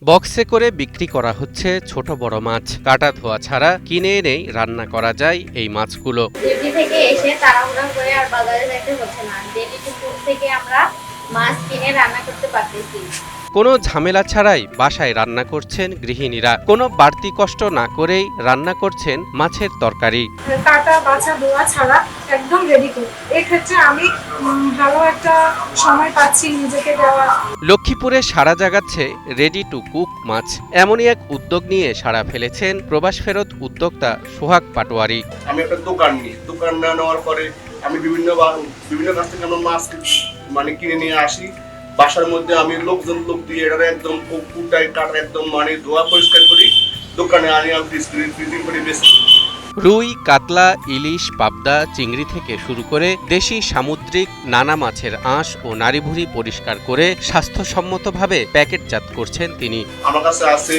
বক্সে করে বিক্রি করা হচ্ছে ছোট বড় মাছ। কাটা ধোয়া ছাড়া কিনে এনেই রান্না করা যায় এই মাছগুলো। ডিউটি থেকে এসে তাড়াহুড়া করে আর বাজারে যাইতে হচ্ছে না। ডেইলি টু ফুড থেকে আমরা মাছ কিনে রান্না করতে পারতেছি। কোনো ঝামেলা ছাড়াই বাসায় রান্না করছেন গৃহিণীরা। কোনো বাড়তি কষ্ট না করেই রান্না করছেন মাছের তরকারি। কাটা বাছা ধোয়া ছাড়া একদম রেডি করি। এই ক্ষেত্রে আমি ভালো একটা সময় পাচ্ছি নিজেকে দেওয়া। লক্ষ্মীপুরে সাড়া জাগাচ্ছে রেডি টু কুক মাছ। এমনই এক উদ্যোগ নিয়ে সাড়া ফেলেছেন প্রবাস ফেরত উদ্যোক্তা সোহাগ পাটোয়ারি। আমি একটা দোকান না নেওয়ার পরে আমি বিভিন্ন কাছ থেকে আমরা মাছ কিনে নিয়ে আসি। বাসার মধ্যে আমি লোক দিয়ে এটা একদম কুটাই কাটা একদম ধোয়া পরিষ্কার করি, দোকানে আনি আমি ফ্রিজিং করে বেশি। রুই, কাতলা, ইলিশ, পাবদা, চিংড়ি থেকে শুরু করে দেশি সামুদ্রিক নানা মাছের আঁশ ও নাড়িভুড়ি পরিষ্কার করে স্বাস্থ্যসম্মতভাবে প্যাকেটজাত করছেন তিনি। আমার কাছে আছে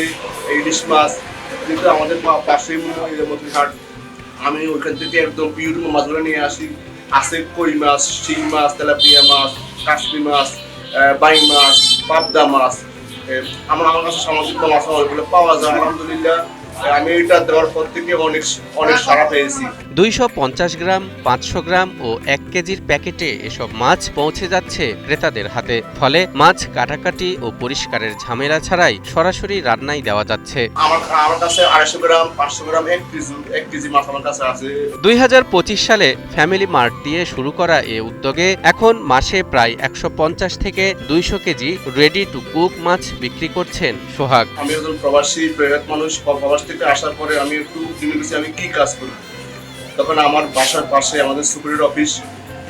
ইলিশ মাছ, কিন্তু আমাদের পাশেই মতিহাট, আমি ওইখান থেকে একদম পিওর মাছগুলো নিয়ে আসি। আছে কই মাছ, শিং মাছ, তেলাপিয়া মাছ, কাশ্মীর মাছ, বাইং মাছ, পাবদা মাছ। আমার কাছে সামাজিক মাছ ওইগুলো পাওয়া যায়। আলহামদুলিল্লাহ আমি এটা দেওয়ার পর থেকে অনেক সাড়া পেয়েছি। 250 গ্রাম, 500 গ্রাম ও 1 কেজির প্যাকেটে এসব মাছ পৌঁছে যাচ্ছে ক্রেতাদের হাতে। ফলে মাছ কাটাকাটি ও পরিষ্কারের ঝামেলা ছাড়াই সরাসরি রান্নায় দেওয়া যাচ্ছে। আমার কাছে 250 গ্রাম, 500 গ্রাম, 1 কেজি মাছ আমার কাছে আছে। 2025 সালে ফ্যামিলি মার্ট দিয়ে শুরু করা এ উদ্যোগে এখন মাসে প্রায় 150 থেকে 200 কেজি রেডি টু কুক মাছ বিক্রি করছেন সোহাগ। আমি একজন প্রবাসী প্রেরক মানুষ। প্রবাস থেকে আসার পরে আমি একটু জেনে গেছি আমি কি কাজ করি। তখন আমার বাসার পাশে আমাদের সুপারির অফিস,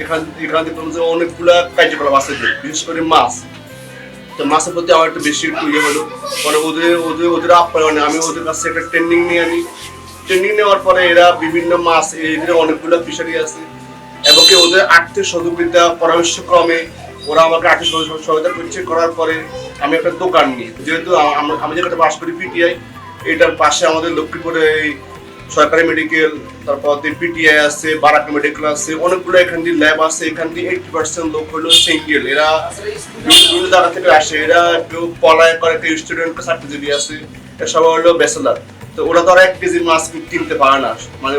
এখান থেকে অনেকগুলা কার্যকলাপ আছে, বিশেষ করে মাছ। তো মাছের প্রতি আমার একটু বেশি হলো। পরে ওদের আপ্যায়নে আমি ওদের কাছে একটা ট্রেনিং নিয়ে আনি। ট্রেনিং নেওয়ার পরে এরা বিভিন্ন মাছ, এদের অনেকগুলো ফিশারি আছে এবং ওদের আর্থিক সহযোগিতা পরামর্শ ক্রমে ওরা আমাকে আর্থিক সহযোগিতা করছে। করার পরে আমি একটা দোকান নিই, যেহেতু আমি যেখানে বাস করি পিটিআই, এটার পাশে আমাদের লক্ষ্মীপুরে সরকারি মেডিকেল, তারপর পিটিআই আছে, বারাকা মেডিকেল আছে, অনেকগুলো এখান দিয়ে ল্যাব আছে। এখান দিয়ে 80% লোক হলো সিঙ্গেল। এরা বিভিন্ন জায়গা থেকে আসে। এরা কেউ পলায় করে, কেউ স্টুডেন্ট সার্টিফিকেট আছে, এরা সবাই হলো ব্যাচেলার। তো ওরা তো আর 1 কেজি মাছ কিনতে পারে না,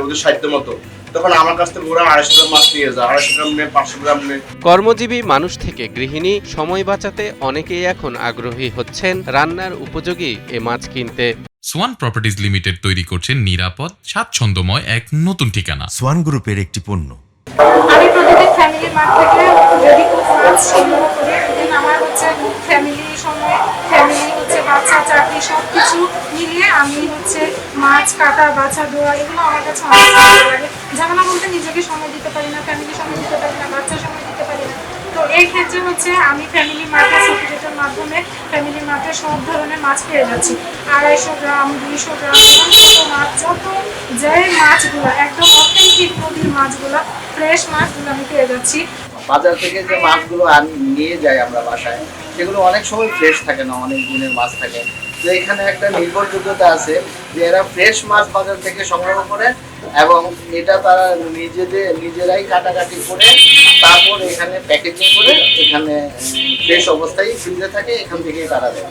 ওদের সাধ্য মতো। তখন আমার কাছ থেকে ওরা 250 গ্রাম মাছ নিয়ে যায়, 250 গ্রাম নেয়, 500 গ্রাম নেয়। কর্মজীবী মানুষ থেকে গৃহিণী সময় বাঁচাতে অনেকেই এখন আগ্রহী হচ্ছেন রান্নার উপযোগী এ মাছ কিনতে। সোয়ান প্রপার্টিজ লিমিটেড তৈরি করছে নিরাপদ, স্বাচ্ছন্দ্যময় এক নতুন ঠিকানা। সোয়ান গ্রুপের একটি পণ্য। আমি প্রতিদিন ফ্যামিলি মার্ট থেকে রেডি কুক মাছ সংগ্রহ করি। দিন আমার ফ্যামিলির সময় বাচ্চা চাকরি সব কিছু মিলিয়ে আমি মাছ কাটা বাছা ধোয়া এগুলো আমার কাছে অনেক ভালো লাগে। ঝামেলা বলতে নিজেকে সময় দিতে পারি না, ফ্যামিলি সময় দিতে পারি না, বাচ্চা সময় দিতে পারি না। তো এই ক্ষেত্রে আমি ফ্যামিলি মার্কেট সার্টিফিকেটের মাধ্যমে ফ্যামিলি মার্কেট সব ধরনের মাছ পেয়ে যাচ্ছি। 250 গ্রাম, 200 গ্রাম, ছোট মাছ, যত যে মাছগুলো একদম অথেন্টিক নদীর মাছগুলো, ফ্রেশ মাছগুলো আমি পেয়ে যাচ্ছি। বাজার থেকে যে মাছগুলো নিয়ে যাই আমরা বাসায়, সেগুলো অনেক সময় ফ্রেশ থাকে না, অনেক দিনের মাছ থাকে। তো এখানে একটা নির্ভরযোগ্যতা আছে যে এরা ফ্রেশ মাছ বাজার থেকে সংগ্রহ করে এবং এটা তারা নিজেরাই কাটাকাটি করে তারপর এখানে প্যাকেজিং করে এখানে ফ্রেশ অবস্থায় ফ্রিজে থাকে, এখান থেকেই তারা দেয়।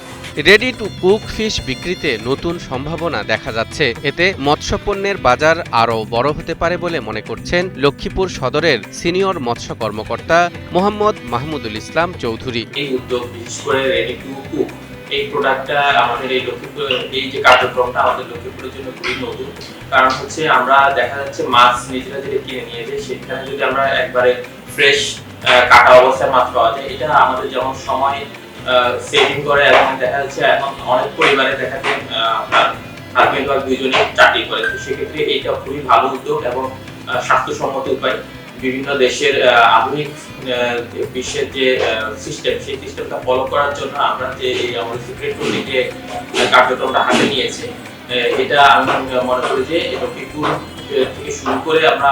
রেডি টু কুক ফিশ বিক্রিতে নতুন সম্ভাবনা দেখা যাচ্ছে। এতে মৎস্যপণ্যের বাজার আরও বড় হতে পারে বলে মনে করছেন লক্ষ্মীপুর সদরের সিনিয়র মৎস্য কর্মকর্তা মোহাম্মদ মাহমুদুল ইসলাম চৌধুরী। এই উদ্যোগ বিশেষ করে রেডি টু কুক এই প্রোডাক্টটা আমাদের এই লক্ষ্মীপুর, এই যে কার্যক্রমটা আমাদের লক্ষ্মীপুরের জন্য খুবই নতুন। কারণ আমরা দেখা যাচ্ছে মাছ নিজেরা যেটা কিনে নিয়ে যাই, সেখানে যদি আমরা একবারে ফ্রেশ কাটা অবস্থায় মাছ পাওয়া যায়, এটা আমাদের যেমন সময় সেভিং করে এবং দেখা যাচ্ছে এখন অনেক পরিবারে দেখা যায় আপনার হাজবেন্ড ওয়াইফ দুইজনেই চাকরি করে। তো সেক্ষেত্রে এইটা খুবই ভালো উদ্যোগ এবং স্বাস্থ্যসম্মত উপায়। বিভিন্ন দেশের আধুনিক বিশ্বের যে সিস্টেম, সেই সিস্টেমটা ফলো করার জন্য আমরা যে আমাদের সিক্রেট রুটি যে কার্যক্রমটা হাতে নিয়েছে, এটা আমি মনে করি যে লক্ষ্মীপুর থেকে শুরু করে আমরা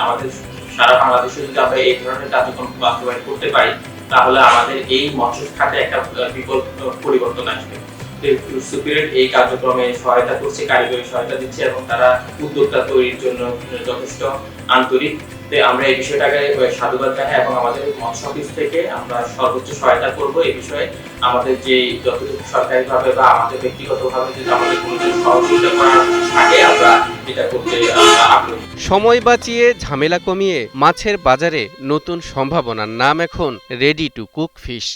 আমাদের সারা বাংলাদেশে যদি আমরা এই ধরনের কার্যক্রম বাস্তবায়ন করতে পারি, তাহলে আমাদের এই মৎস্য খাতে একটা বিপুল পরিবর্তন আসবে। সুপিরিয়র এই কার্যক্রমে সহায়তা করছে, কারিগরি সহায়তা দিচ্ছে এবং তারা উদ্যোক্তা তৈরির জন্য যথেষ্ট আন্তরিক। আমরা এই বিষয়টাকে সাধুবাদ জানাই এবং আমাদের মৎস্য অফিস থেকে আমরা সর্বোচ্চ সহায়তা করব এই বিষয়ে। আমাদের যে যতটুকু সরকারিভাবে বা আমাদের ব্যক্তিগতভাবে যদি আমাদের কোনো সহযোগিতা করার থাকে আমরা এটা করতে আগ্রহী। সময় বাঁচিয়ে ঝামেলা কমিয়ে মাছের বাজারে নতুন সম্ভাবনার নাম এখন রেডি টু কুক ফিশ।